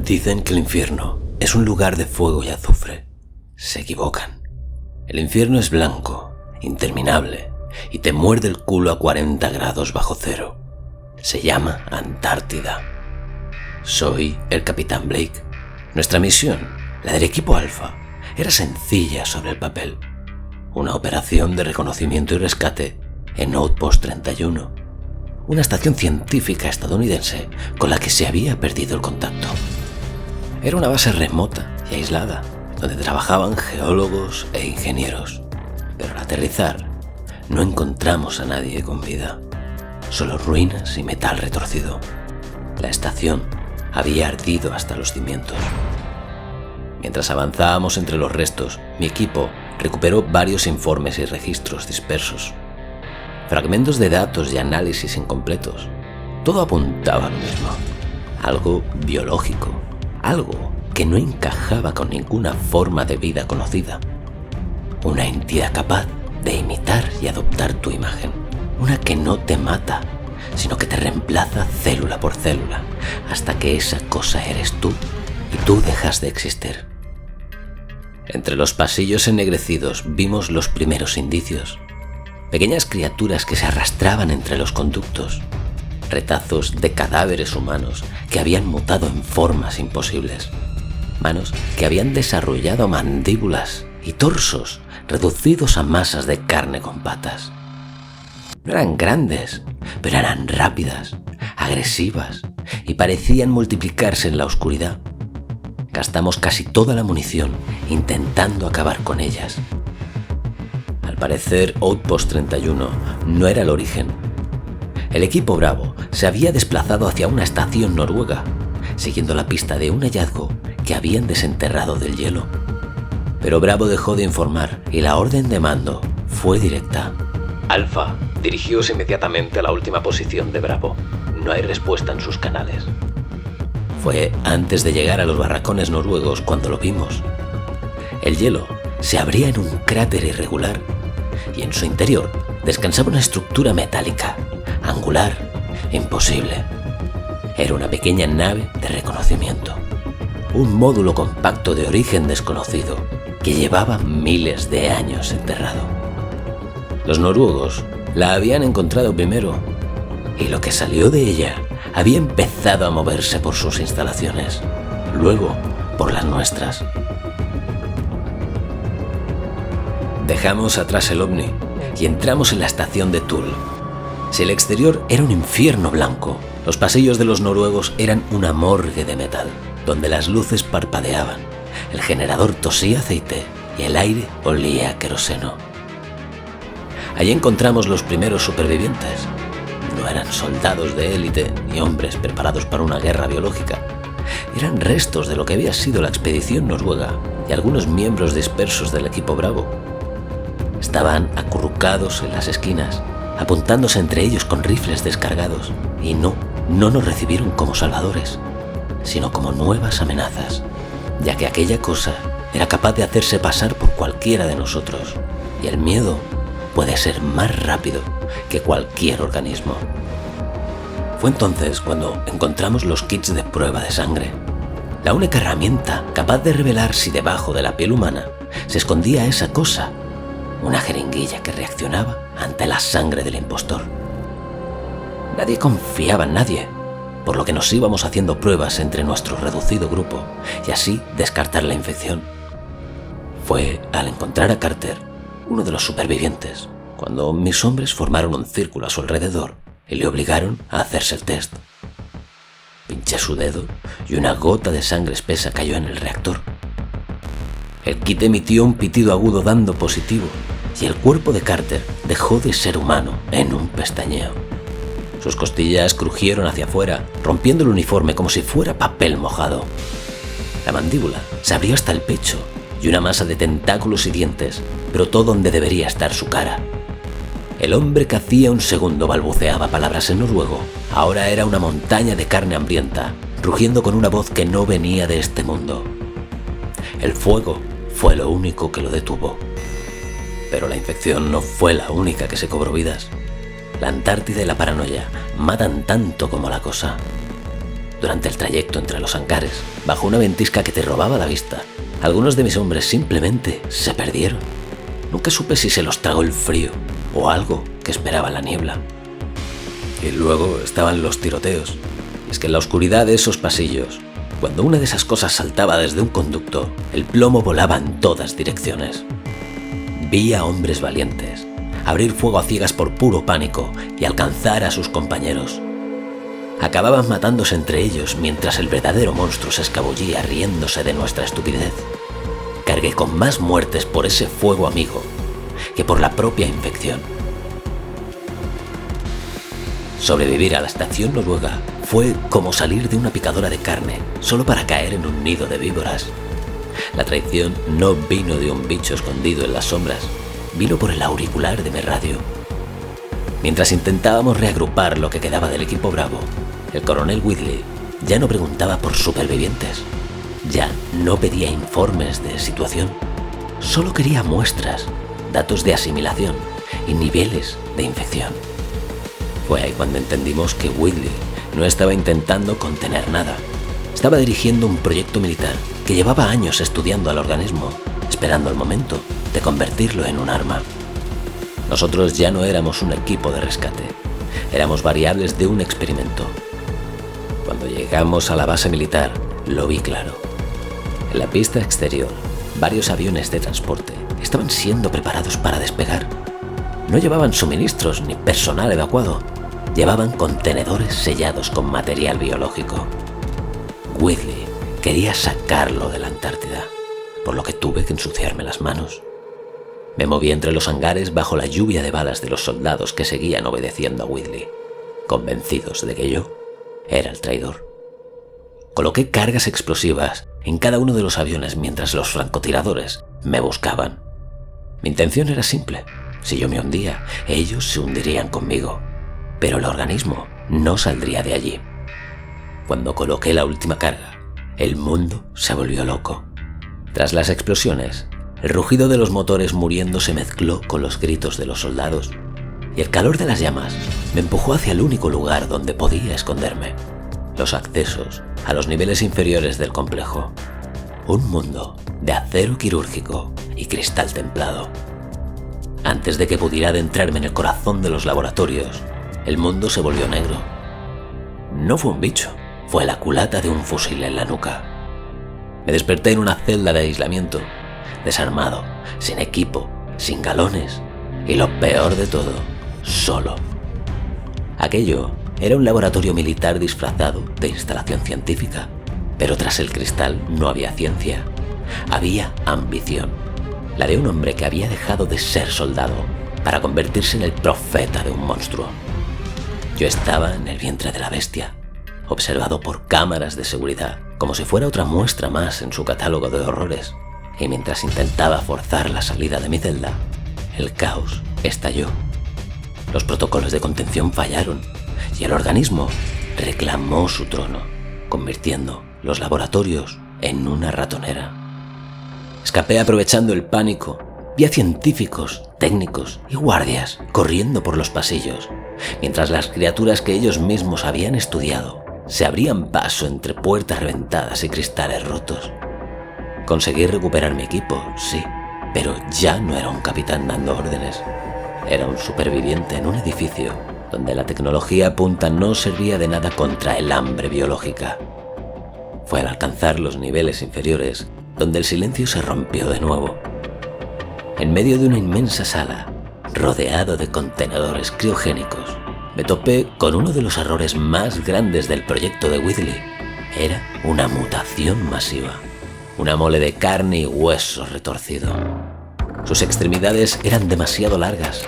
Dicen que el infierno es un lugar de fuego y azufre. Se equivocan. El infierno es blanco, interminable, y te muerde el culo a 40 grados bajo cero. Se llama Antártida. Soy el Capitán Blake. Nuestra misión, la del equipo Alpha, era sencilla sobre el papel. Una operación de reconocimiento y rescate en Outpost 31, una estación científica estadounidense con la que se había perdido el contacto. Era una base remota y aislada, donde trabajaban geólogos e ingenieros. Pero al aterrizar, no encontramos a nadie con vida, solo ruinas y metal retorcido. La estación había ardido hasta los cimientos. Mientras avanzábamos entre los restos, mi equipo recuperó varios informes y registros dispersos. Fragmentos de datos y análisis incompletos. Todo apuntaba a lo mismo. Algo biológico. Algo que no encajaba con ninguna forma de vida conocida. Una entidad capaz de imitar y adoptar tu imagen. Una que no te mata, sino que te reemplaza célula por célula, hasta que esa cosa eres tú y tú dejas de existir. Entre los pasillos ennegrecidos vimos los primeros indicios. Pequeñas criaturas que se arrastraban entre los conductos. Retazos de cadáveres humanos que habían mutado en formas imposibles. Manos que habían desarrollado mandíbulas y torsos reducidos a masas de carne con patas. No eran grandes, pero eran rápidas, agresivas y parecían multiplicarse en la oscuridad. Gastamos casi toda la munición intentando acabar con ellas. Al parecer, Outpost 31 no era el origen. El equipo Bravo se había desplazado hacia una estación noruega, siguiendo la pista de un hallazgo que habían desenterrado del hielo. Pero Bravo dejó de informar y la orden de mando fue directa. Alpha, dirigíos inmediatamente a la última posición de Bravo. No hay respuesta en sus canales. Fue antes de llegar a los barracones noruegos cuando lo vimos. El hielo se abría en un cráter irregular y en su interior descansaba una estructura metálica, angular, imposible. Era una pequeña nave de reconocimiento, un módulo compacto de origen desconocido que llevaba miles de años enterrado. Los noruegos la habían encontrado primero y lo que salió de ella había empezado a moverse por sus instalaciones, luego por las nuestras. Dejamos atrás el ovni y entramos en la estación de Thule. Si el exterior era un infierno blanco, los pasillos de los noruegos eran una morgue de metal, donde las luces parpadeaban, el generador tosía aceite y el aire olía a queroseno. Allí encontramos los primeros supervivientes. No eran soldados de élite ni hombres preparados para una guerra biológica. Eran restos de lo que había sido la expedición noruega y algunos miembros dispersos del equipo Bravo. Estaban acurrucados en las esquinas, apuntándose entre ellos con rifles descargados, y no nos recibieron como salvadores, sino como nuevas amenazas, ya que aquella cosa era capaz de hacerse pasar por cualquiera de nosotros, y el miedo puede ser más rápido que cualquier organismo. Fue entonces cuando encontramos los kits de prueba de sangre, la única herramienta capaz de revelar si debajo de la piel humana se escondía esa cosa, una jeringuilla que reaccionaba ante la sangre del impostor. Nadie confiaba en nadie, por lo que nos íbamos haciendo pruebas entre nuestro reducido grupo y así descartar la infección. Fue al encontrar a Carter, uno de los supervivientes, cuando mis hombres formaron un círculo a su alrededor y le obligaron a hacerse el test. Pinché su dedo y una gota de sangre espesa cayó en el reactor. El kit emitió un pitido agudo dando positivo y el cuerpo de Carter dejó de ser humano en un pestañeo. Sus costillas crujieron hacia afuera, rompiendo el uniforme como si fuera papel mojado. La mandíbula se abrió hasta el pecho y una masa de tentáculos y dientes brotó donde debería estar su cara. El hombre que hacía un segundo balbuceaba palabras en noruego ahora era una montaña de carne hambrienta, rugiendo con una voz que no venía de este mundo. El fuego fue lo único que lo detuvo. Pero la infección no fue la única que se cobró vidas. La Antártida y la paranoia matan tanto como la cosa. durante el trayecto entre los hangares, bajo una ventisca que te robaba la vista, algunos de mis hombres simplemente se perdieron. Nunca supe si se los tragó el frío o algo que esperaba la niebla. Y luego estaban los tiroteos. Es que en la oscuridad de esos pasillos, cuando una de esas cosas saltaba desde un conducto, el plomo volaba en todas direcciones. Vi a hombres valientes abrir fuego a ciegas por puro pánico y alcanzar a sus compañeros. Acababan matándose entre ellos mientras el verdadero monstruo se escabullía riéndose de nuestra estupidez. Cargué con más muertes por ese fuego amigo que por la propia infección. Sobrevivir a la estación noruega fue como salir de una picadora de carne solo para caer en un nido de víboras. La traición no vino de un bicho escondido en las sombras, vino por el auricular de mi radio. Mientras intentábamos reagrupar lo que quedaba del equipo Bravo, el coronel Whitley ya no preguntaba por supervivientes, ya no pedía informes de situación, solo quería muestras, datos de asimilación y niveles de infección. Fue ahí cuando entendimos que Whitley no estaba intentando contener nada, estaba dirigiendo un proyecto militar que llevaba años estudiando al organismo, esperando el momento de convertirlo en un arma. Nosotros ya no éramos un equipo de rescate, éramos variables de un experimento. Cuando llegamos a la base militar, lo vi claro. En la pista exterior, varios aviones de transporte estaban siendo preparados para despegar. No llevaban suministros ni personal evacuado, llevaban contenedores sellados con material biológico. Whitley quería sacarlo de la Antártida, por lo que tuve que ensuciarme las manos. Me moví entre los hangares bajo la lluvia de balas de los soldados que seguían obedeciendo a Whitley, convencidos de que yo era el traidor. Coloqué cargas explosivas en cada uno de los aviones mientras los francotiradores me buscaban. Mi intención era simple: si yo me hundía, ellos se hundirían conmigo, pero el organismo no saldría de allí. Cuando coloqué la última carga, el mundo se volvió loco. Tras las explosiones, el rugido de los motores muriendo se mezcló con los gritos de los soldados, y el calor de las llamas me empujó hacia el único lugar donde podía esconderme: los accesos a los niveles inferiores del complejo. Un mundo de acero quirúrgico y cristal templado. Antes de que pudiera adentrarme en el corazón de los laboratorios, el mundo se volvió negro. No fue un bicho, fue la culata de un fusil en la nuca. Me desperté en una celda de aislamiento, desarmado, sin equipo, sin galones y, lo peor de todo, solo. Aquello era un laboratorio militar disfrazado de instalación científica, pero tras el cristal no había ciencia, había ambición, la de un hombre que había dejado de ser soldado para convertirse en el profeta de un monstruo. Yo estaba en el vientre de la bestia, observado por cámaras de seguridad, como si fuera otra muestra más en su catálogo de horrores, y mientras intentaba forzar la salida de mi celda, el caos estalló. Los protocolos de contención fallaron y el organismo reclamó su trono, convirtiendo los laboratorios en una ratonera. Escapé aprovechando el pánico. Vi a científicos, técnicos y guardias corriendo por los pasillos, mientras las criaturas que ellos mismos habían estudiado se abrían paso entre puertas reventadas y cristales rotos. Conseguí recuperar mi equipo, sí, pero ya no era un capitán dando órdenes. Era un superviviente en un edificio donde la tecnología punta no servía de nada contra el hambre biológica. Fue al alcanzar los niveles inferiores donde el silencio se rompió de nuevo. En medio de una inmensa sala, rodeado de contenedores criogénicos, me topé con uno de los errores más grandes del proyecto de Whitley. Era una mutación masiva, una mole de carne y hueso retorcido. Sus extremidades eran demasiado largas,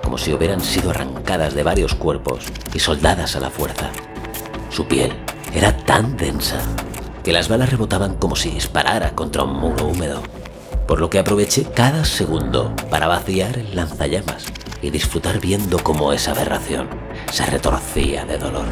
como si hubieran sido arrancadas de varios cuerpos y soldadas a la fuerza. Su piel era tan densa que las balas rebotaban como si disparara contra un muro húmedo, por lo que aproveché cada segundo para vaciar el lanzallamas y disfrutar viendo cómo esa aberración se retorcía de dolor.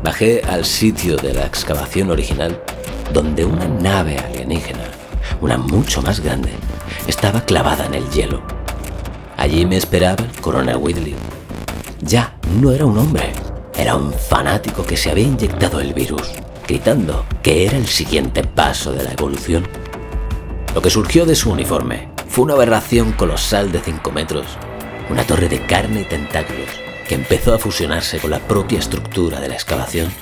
Bajé al sitio de la excavación original, donde una nave alienígena, una mucho más grande, estaba clavada en el hielo. Allí me esperaba el coronel Whitley. Ya no era un hombre, era un fanático que se había inyectado el virus, gritando que era el siguiente paso de la evolución. Lo que surgió de su uniforme fue una aberración colosal de 5 metros, una torre de carne y tentáculos que empezó a fusionarse con la propia estructura de la excavación.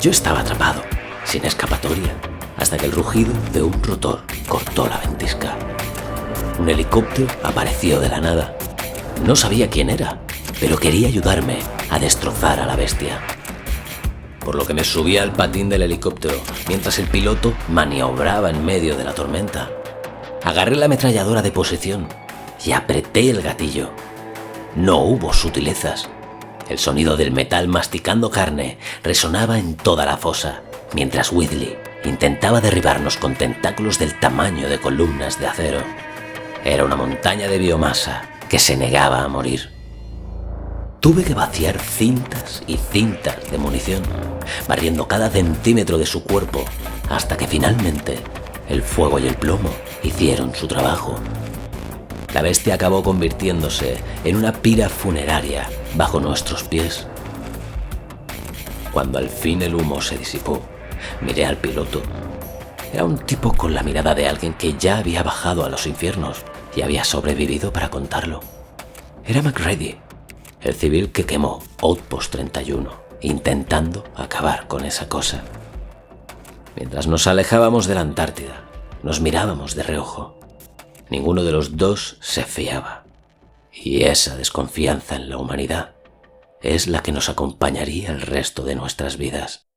Yo estaba atrapado, sin escapatoria, hasta que el rugido de un rotor cortó la ventisca. Un helicóptero apareció de la nada. No sabía quién era, pero quería ayudarme a destrozar a la bestia. Por lo que me subí al patín del helicóptero mientras el piloto maniobraba en medio de la tormenta. Agarré la ametralladora de posición y apreté el gatillo. No hubo sutilezas. El sonido del metal masticando carne resonaba en toda la fosa, mientras Whitley intentaba derribarnos con tentáculos del tamaño de columnas de acero. Era una montaña de biomasa que se negaba a morir. Tuve que vaciar cintas y cintas de munición, barriendo cada centímetro de su cuerpo, hasta que finalmente el fuego y el plomo hicieron su trabajo. La bestia acabó convirtiéndose en una pira funeraria bajo nuestros pies. Cuando al fin el humo se disipó, miré al piloto. Era un tipo con la mirada de alguien que ya había bajado a los infiernos y había sobrevivido para contarlo. Era McReady, el civil que quemó Outpost 31, intentando acabar con esa cosa. Mientras nos alejábamos de la Antártida, nos mirábamos de reojo. Ninguno de los dos se fiaba. Y esa desconfianza en la humanidad es la que nos acompañaría el resto de nuestras vidas.